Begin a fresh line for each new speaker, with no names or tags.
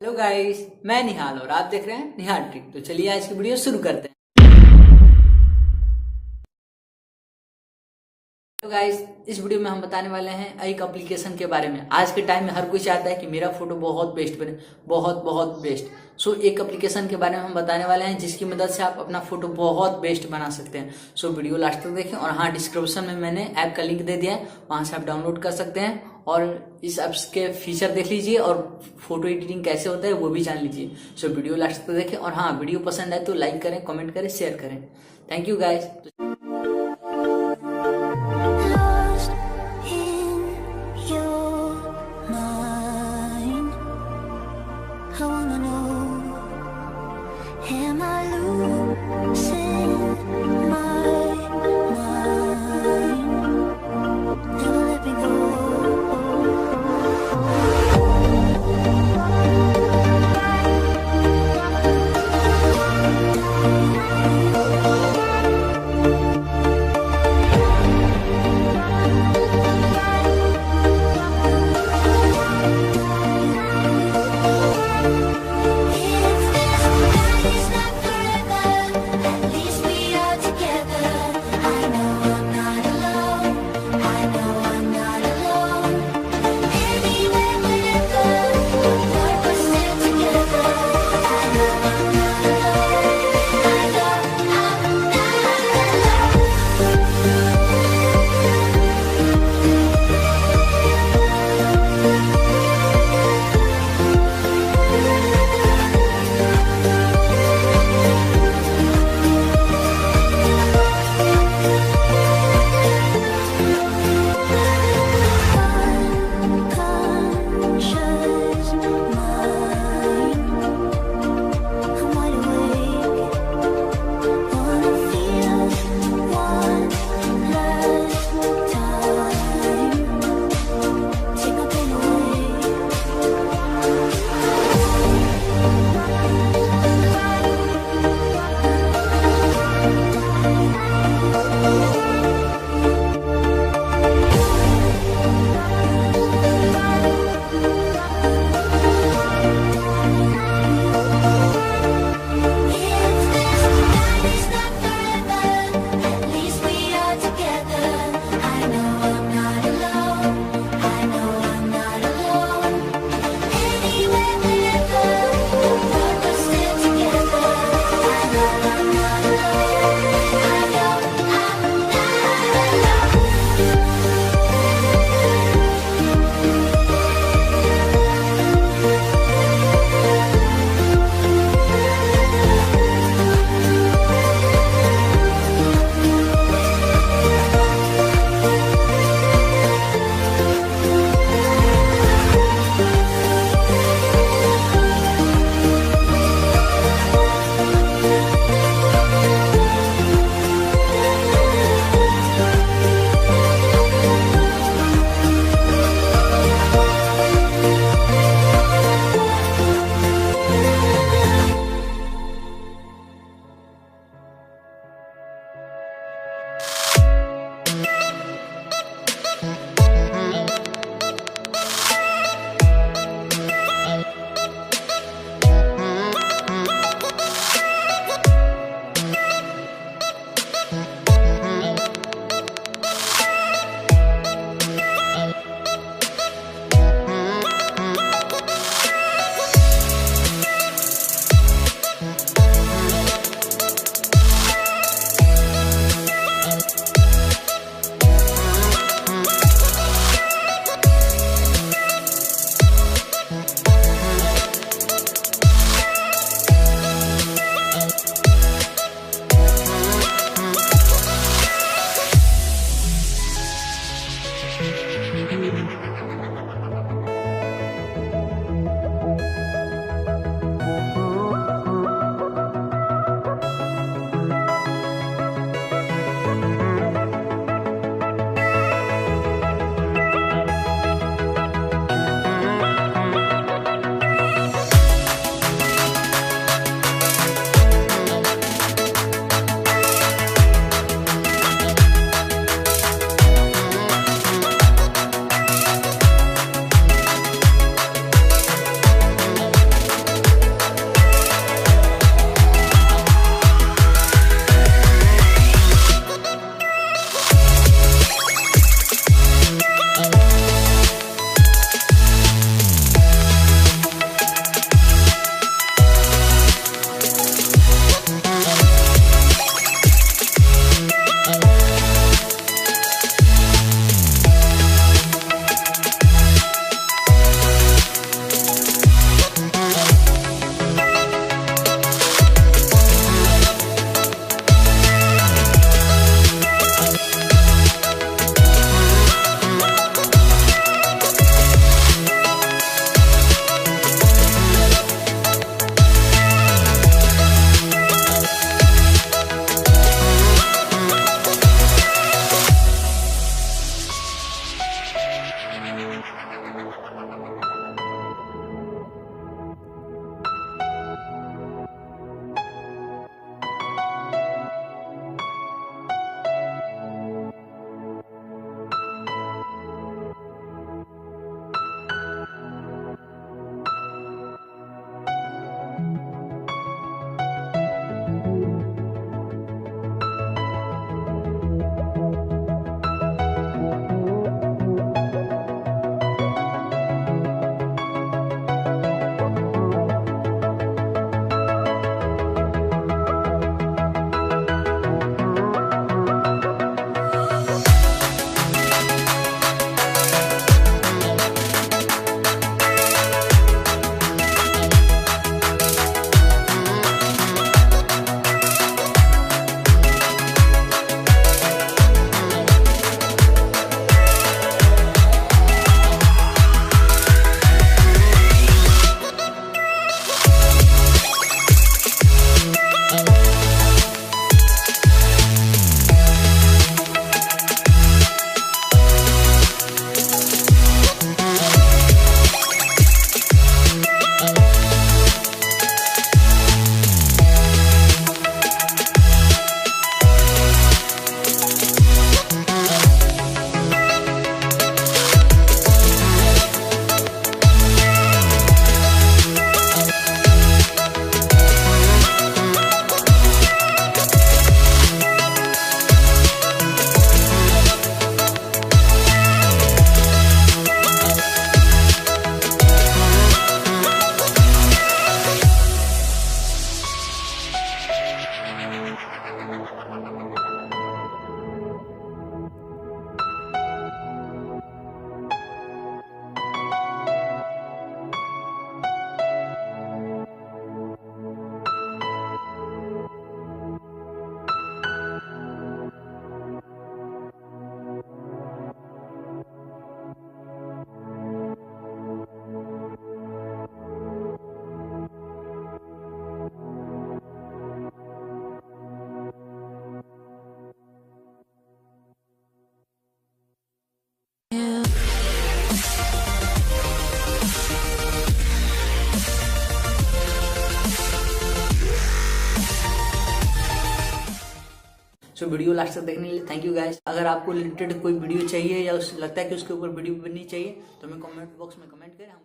Hello guys, मैं निहाल और आप देख रहे हैं निहाल ट्रिक। तो चलिए आज की वीडियो शुरू करते हैं। तो गाइस, इस वीडियो में हम बताने वाले हैं एक एप्लीकेशन के बारे में। आज के टाइम में हर कोई चाहता है कि मेरा फोटो बहुत बेस्ट बने, बहुत बहुत बेस्ट। एक एप्लीकेशन के बारे में हम बताने वाले हैं जिसकी मदद से आप अपना फोटो बहुत बेस्ट बना सकते हैं। वीडियो लास्ट तक देखें। और हाँ, डिस्क्रिप्शन में मैंने ऐप का लिंक दे दिया है, वहां से आप डाउनलोड कर सकते हैं और इस ऐप्स के फीचर देख लीजिए और फोटो एडिटिंग कैसे होता है वो भी जान लीजिए। वीडियो लास्ट तक देखें। और हाँ, वीडियो पसंद आए तो लाइक करें, कमेंट करें, शेयर करें। Thank you guys.
Lost in your mind, I wanna know, am I losing my mind? Never let me go. If this night is not
so video last तक देखने के लिए थैंक यू गाइस। अगर आपको related कोई video चाहिए या लगता है कि उसके ऊपर वीडियो बननी चाहिए तो हमें कमेंट बॉक्स में कमेंट करें, हम